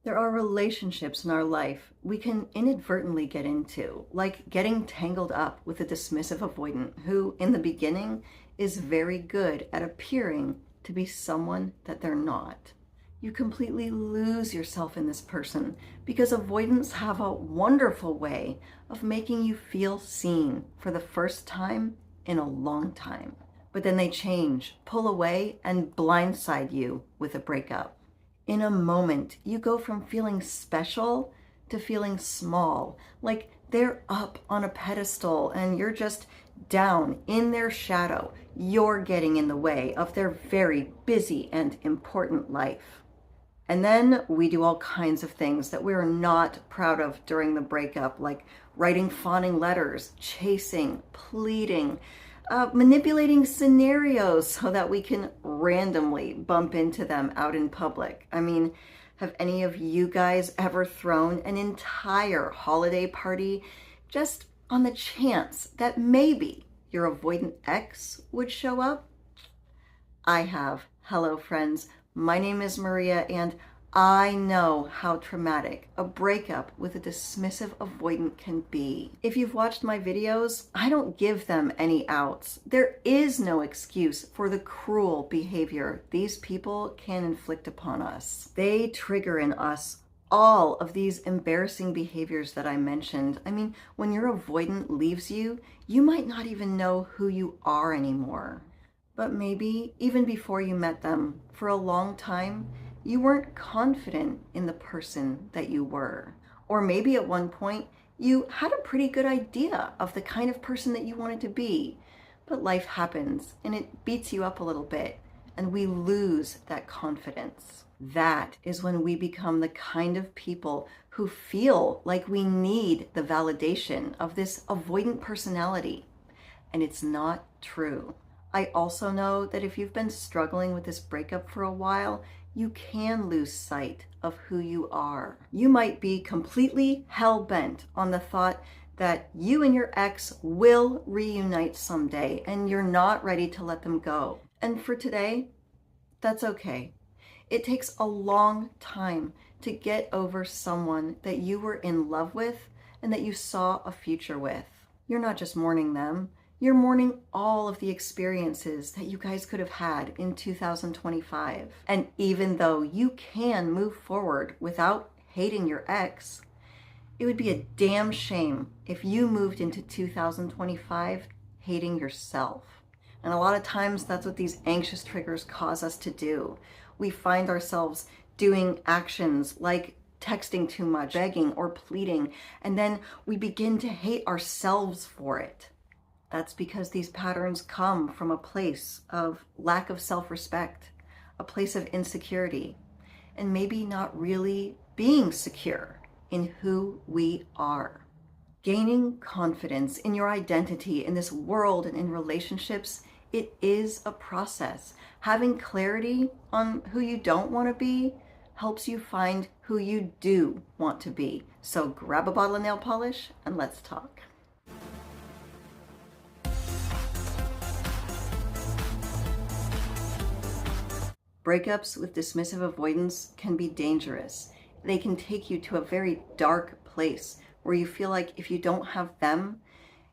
There are relationships in our life we can inadvertently get into, like getting tangled up with a dismissive avoidant who, in the beginning, is very good at appearing to be someone that they're not. You completely lose yourself in this person because avoidants have a wonderful way of making you feel seen for the first time in a long time. But then they change, pull away, and blindside you with a breakup. In a moment, you go from feeling special to feeling small, like they're up on a pedestal and you're just down in their shadow. You're getting in the way of their very busy and important life. And then we do all kinds of things that we're not proud of during the breakup, like writing fawning letters, chasing, pleading, manipulating scenarios so that we can randomly bump into them out in public. I mean, have any of you guys ever thrown an entire holiday party just on the chance that maybe your avoidant ex would show up? I have. Hello, friends. My name is Maria, and I know how traumatic a breakup with a dismissive avoidant can be. If you've watched my videos, I don't give them any outs. There is no excuse for the cruel behavior these people can inflict upon us. They trigger in us all of these embarrassing behaviors that I mentioned. I mean, when your avoidant leaves you, you might not even know who you are anymore. But maybe even before you met them, for a long time, you weren't confident in the person that you were. Or maybe at one point, you had a pretty good idea of the kind of person that you wanted to be. But life happens and it beats you up a little bit, and we lose that confidence. That is when we become the kind of people who feel like we need the validation of this avoidant personality. And it's not true. I also know that if you've been struggling with this breakup for a while, you can lose sight of who you are. You might be completely hell-bent on the thought that you and your ex will reunite someday and you're not ready to let them go. And for today, that's okay. It takes a long time to get over someone that you were in love with and that you saw a future with. You're not just mourning them. You're mourning all of the experiences that you guys could have had in 2025. And even though you can move forward without hating your ex, it would be a damn shame if you moved into 2025 hating yourself. And a lot of times that's what these anxious triggers cause us to do. We find ourselves doing actions like texting too much, begging or pleading, and then we begin to hate ourselves for it. That's because these patterns come from a place of lack of self-respect, a place of insecurity, and maybe not really being secure in who we are. Gaining confidence in your identity in this world and in relationships, it is a process. Having clarity on who you don't want to be helps you find who you do want to be. So grab a bottle of nail polish and let's talk. Breakups with dismissive avoidance can be dangerous. They can take you to a very dark place where you feel like if you don't have them,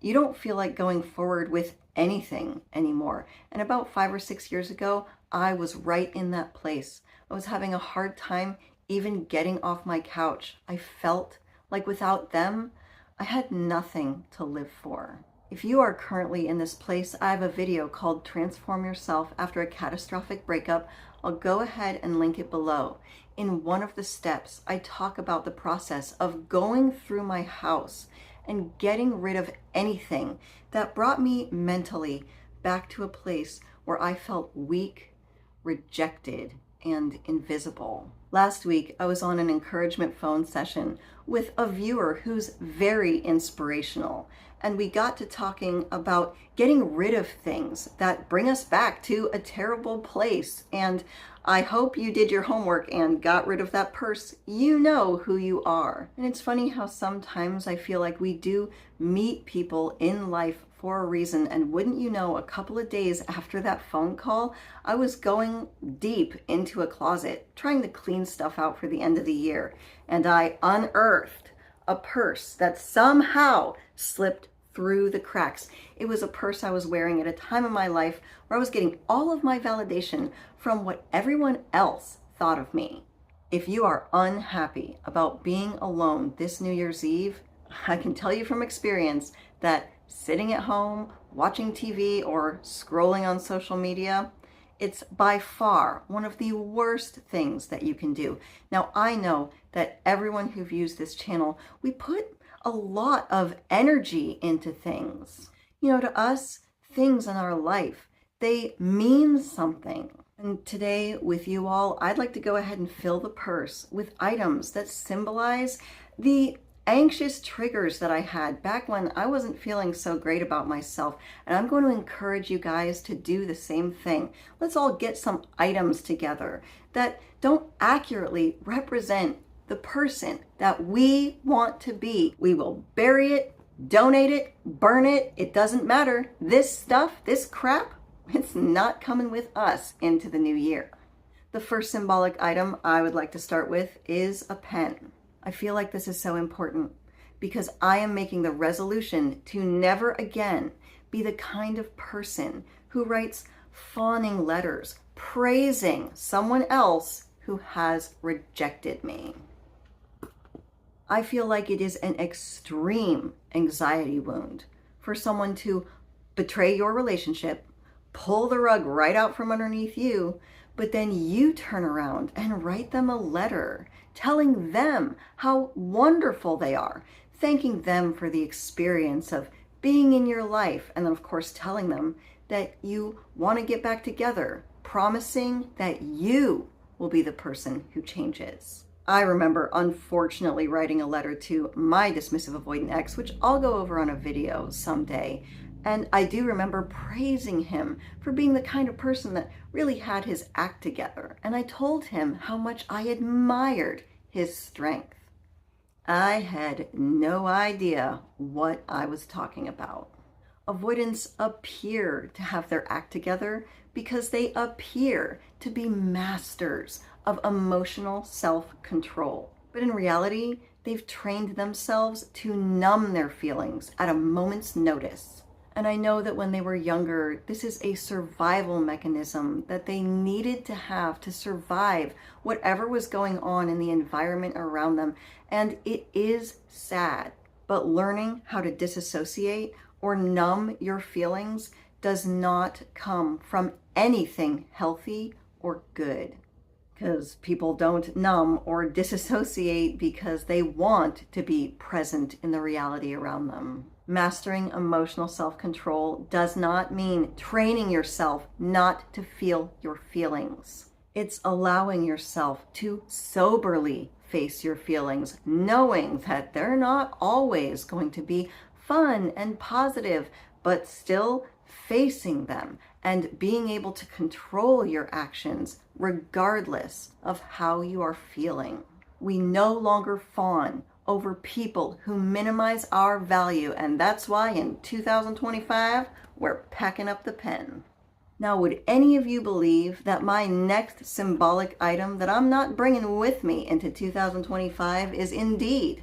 you don't feel like going forward with anything anymore. And about 5 or 6 years ago, I was right in that place. I was having a hard time even getting off my couch. I felt like without them, I had nothing to live for. If you are currently in this place, I have a video called Transform Yourself After a Catastrophic Breakup. I'll go ahead and link it below. In one of the steps, I talk about the process of going through my house and getting rid of anything that brought me mentally back to a place where I felt weak, rejected, and invisible. Last week, I was on an encouragement phone session with a viewer who's very inspirational, and we got to talking about getting rid of things that bring us back to a terrible place. And I hope you did your homework and got rid of that purse. You know who you are. And it's funny how sometimes I feel like we do meet people in life for a reason. And wouldn't you know, a couple of days after that phone call, I was going deep into a closet, trying to clean clean stuff out for the end of the year, and I unearthed a purse that somehow slipped through the cracks. It was a purse I was wearing at a time in my life where I was getting all of my validation from what everyone else thought of me. If you are unhappy about being alone this New Year's Eve, I can tell you from experience that sitting at home, watching TV, or scrolling on social media, it's by far one of the worst things that you can do. Now, I know that everyone who views this channel, we put a lot of energy into things. You know, to us, things in our life, they mean something. And today with you all, I'd like to go ahead and fill the purse with items that symbolize the anxious triggers that I had back when I wasn't feeling so great about myself. And I'm going to encourage you guys to do the same thing. Let's all get some items together that don't accurately represent the person that we want to be. We will bury it, donate it, burn it. It doesn't matter. This stuff, this crap, it's not coming with us into the new year. The first symbolic item I would like to start with is a pen. I feel like this is so important because I am making the resolution to never again be the kind of person who writes fawning letters praising someone else who has rejected me. I feel like it is an extreme anxiety wound for someone to betray your relationship, pull the rug right out from underneath you, but then you turn around and write them a letter telling them how wonderful they are, thanking them for the experience of being in your life, and then of course telling them that you want to get back together, promising that you will be the person who changes. I remember unfortunately writing a letter to my dismissive avoidant ex, which I'll go over on a video someday. And I do remember praising him for being the kind of person that really had his act together. And I told him how much I admired his strength. I had no idea what I was talking about. Avoidants appear to have their act together because they appear to be masters of emotional self-control. But in reality, they've trained themselves to numb their feelings at a moment's notice. And I know that when they were younger, this is a survival mechanism that they needed to have to survive whatever was going on in the environment around them. And it is sad, but learning how to disassociate or numb your feelings does not come from anything healthy or good. Because people don't numb or disassociate because they want to be present in the reality around them. Mastering emotional self-control does not mean training yourself not to feel your feelings. It's allowing yourself to soberly face your feelings, knowing that they're not always going to be fun and positive, but still facing them and being able to control your actions regardless of how you are feeling. We no longer fawn over people who minimize our value, and that's why in 2025, we're packing up the pen. Now, would any of you believe that my next symbolic item that I'm not bringing with me into 2025 is indeed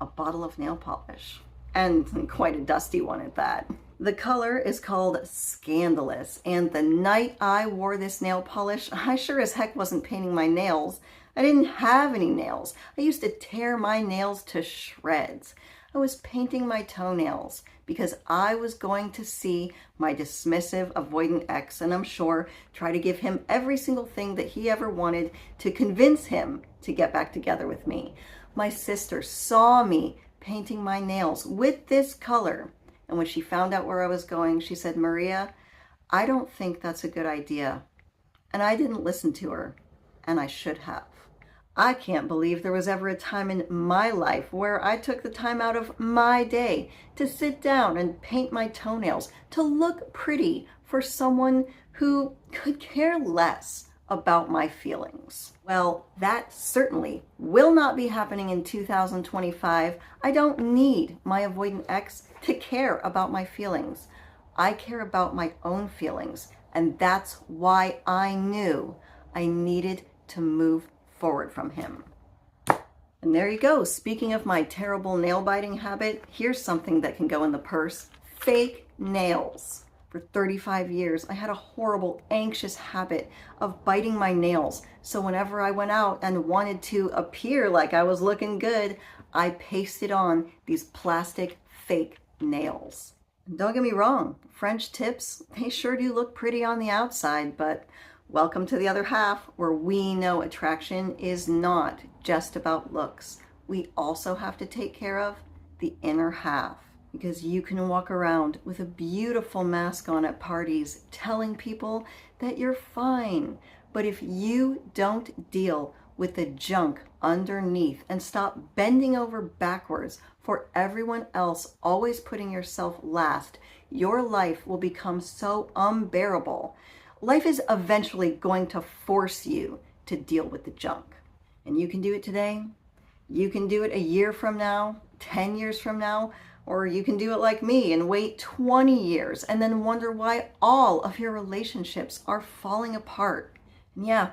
a bottle of nail polish, and quite a dusty one at that. The color is called Scandalous, and the night I wore this nail polish, I sure as heck wasn't painting my nails. I didn't have any nails. I used to tear my nails to shreds. I was painting my toenails because I was going to see my dismissive avoidant ex, and I'm sure try to give him every single thing that he ever wanted to convince him to get back together with me. My sister saw me painting my nails with this color, and when she found out where I was going, she said, "Maria, I don't think that's a good idea." And I didn't listen to her, and I should have. I can't believe there was ever a time in my life where I took the time out of my day to sit down and paint my toenails to look pretty for someone who could care less about my feelings. Well, that certainly will not be happening in 2025. I don't need my avoidant ex to care about my feelings. I care about my own feelings, and that's why I knew I needed to move forward from him. And there you go. Speaking of my terrible nail biting habit, here's something that can go in the purse. Fake nails. For 35 years, I had a horrible, anxious habit of biting my nails. So whenever I went out and wanted to appear like I was looking good, I pasted on these plastic fake nails. Don't get me wrong, French tips, they sure do look pretty on the outside, but welcome to the other half, where we know attraction is not just about looks. We also have to take care of the inner half, because you can walk around with a beautiful mask on at parties telling people that you're fine. But if you don't deal with the junk underneath and stop bending over backwards for everyone else, always putting yourself last, your life will become so unbearable. Life is eventually going to force you to deal with the junk. And you can do it today. You can do it a year from now, 10 years from now, or you can do it like me and wait 20 years and then wonder why all of your relationships are falling apart. And yeah,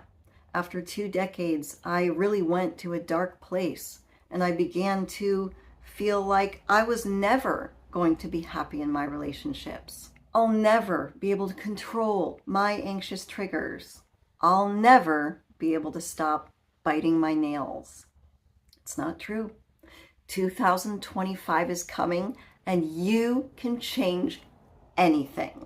after 2 decades, I really went to a dark place and I began to feel like I was never going to be happy in my relationships. I'll never be able to control my anxious triggers. I'll never be able to stop biting my nails. It's not true. 2025 is coming and you can change anything.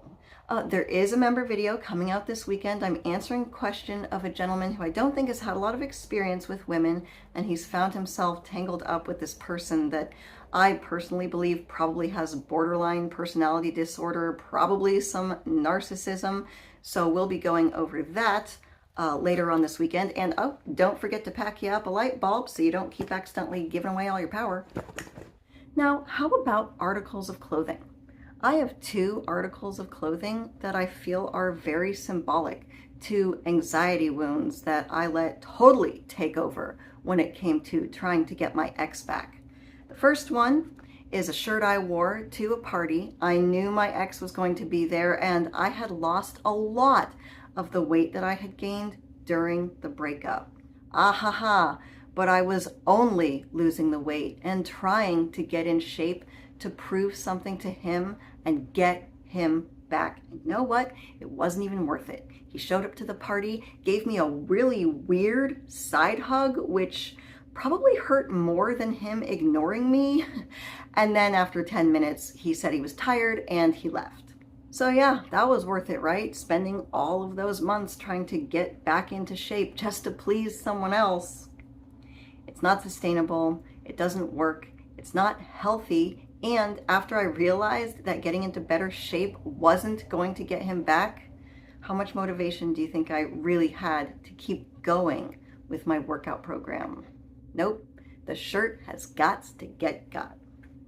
There is a member video coming out this weekend. I'm answering a question of a gentleman who I don't think has had a lot of experience with women, and he's found himself tangled up with this person that I personally believe probably has borderline personality disorder, probably some narcissism. So we'll be going over that later on this weekend. And oh, don't forget to pack you up a light bulb so you don't keep accidentally giving away all your power. Now, how about articles of clothing? I have 2 articles of clothing that I feel are very symbolic to anxiety wounds that I let totally take over when it came to trying to get my ex back. The first one is a shirt I wore to a party. I knew my ex was going to be there and I had lost a lot of the weight that I had gained during the breakup. But I was only losing the weight and trying to get in shape to prove something to him and get him back. And you know what? It wasn't even worth it. He showed up to the party, gave me a really weird side hug, which probably hurt more than him ignoring me. And then after 10 minutes, he said he was tired and he left. So yeah, that was worth it, right? Spending all of those months trying to get back into shape just to please someone else. It's not sustainable. It doesn't work. It's not healthy. And after I realized that getting into better shape wasn't going to get him back, how much motivation do you think I really had to keep going with my workout program? Nope, the shirt has got to get got.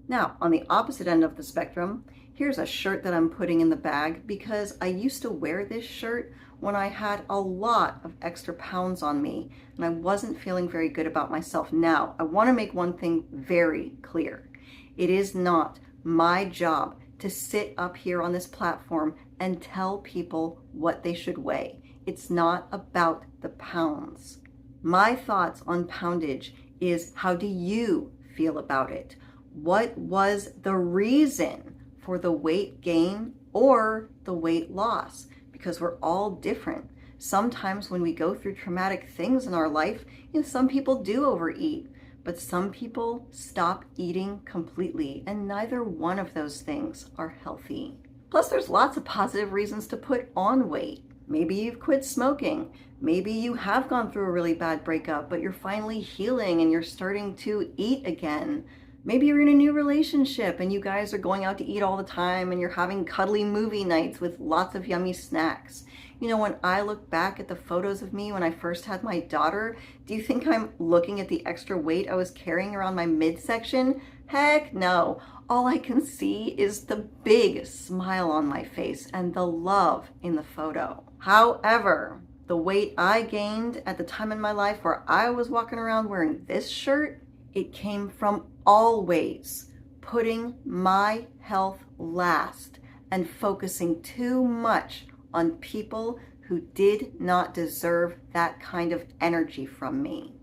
Now, on the opposite end of the spectrum, here's a shirt that I'm putting in the bag because I used to wear this shirt when I had a lot of extra pounds on me and I wasn't feeling very good about myself. Now, I want to make one thing very clear. It is not my job to sit up here on this platform and tell people what they should weigh. It's not about the pounds. My thoughts on poundage is, how do you feel about it? What was the reason for the weight gain or the weight loss? Because we're all different. Sometimes when we go through traumatic things in our life, some people do overeat. But some people stop eating completely, and neither one of those things are healthy. Plus, there's lots of positive reasons to put on weight. Maybe you've quit smoking. Maybe you have gone through a really bad breakup, but you're finally healing and you're starting to eat again. Maybe you're in a new relationship and you guys are going out to eat all the time and you're having cuddly movie nights with lots of yummy snacks. When I look back at the photos of me when I first had my daughter, do you think I'm looking at the extra weight I was carrying around my midsection? Heck no. All I can see is the big smile on my face and the love in the photo. However, the weight I gained at the time in my life where I was walking around wearing this shirt, it came from always putting my health last and focusing too much on people who did not deserve that kind of energy from me.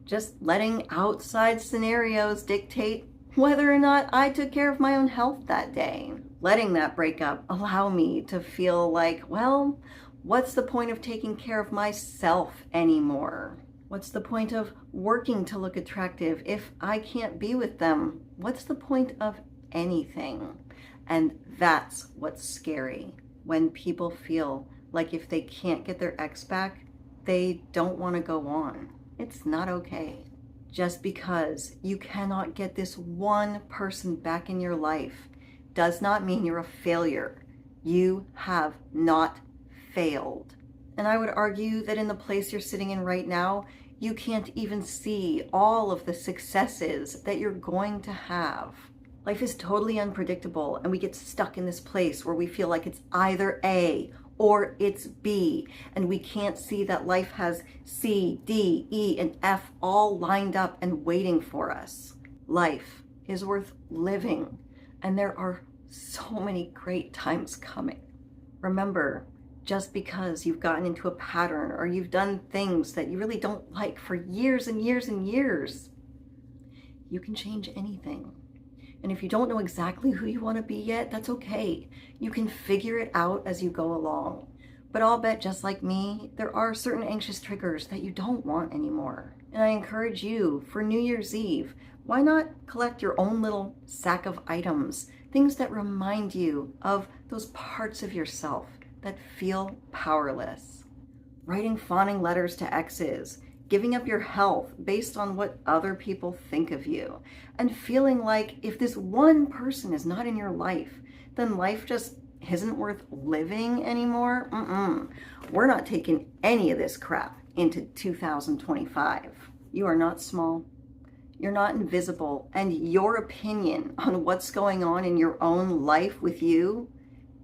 Just letting outside scenarios dictate whether or not I took care of my own health that day. Letting that breakup allow me to feel like, well, what's the point of taking care of myself anymore? What's the point of working to look attractive if I can't be with them? What's the point of anything? And that's what's scary, when people feel like if they can't get their ex back, they don't want to go on. It's not okay. Just because you cannot get this one person back in your life does not mean you're a failure. You have not failed. And I would argue that in the place you're sitting in right now, you can't even see all of the successes that you're going to have. Life is totally unpredictable, and we get stuck in this place where we feel like it's either A or it's B, and we can't see that life has C, D, E, and F all lined up and waiting for us. Life is worth living, and there are so many great times coming. Remember, just because you've gotten into a pattern or you've done things that you really don't like for years and years and years, you can change anything. And if you don't know exactly who you want to be yet, that's okay. You can figure it out as you go along. But I'll bet, just like me, there are certain anxious triggers that you don't want anymore. And I encourage you, for New Year's Eve, why not collect your own little sack of items, things that remind you of those parts of yourself that feel powerless. Writing fawning letters to exes, giving up your health based on what other people think of you, and feeling like if this one person is not in your life, then life just isn't worth living anymore. We're not taking any of this crap into 2025. You are not small. You're not invisible. And your opinion on what's going on in your own life with you,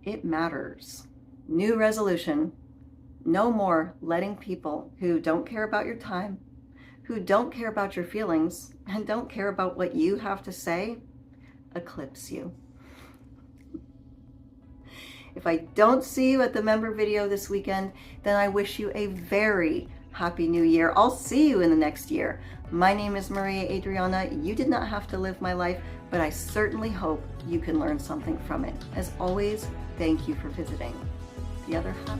it matters. New resolution. No more letting people who don't care about your time, who don't care about your feelings, and don't care about what you have to say, eclipse you. If I don't see you at the member video this weekend, then I wish you a very happy new year. I'll see you in the next year. My name is Maria Adriana. You did not have to live my life, but I certainly hope you can learn something from it. As always, thank you for visiting. The Other Half.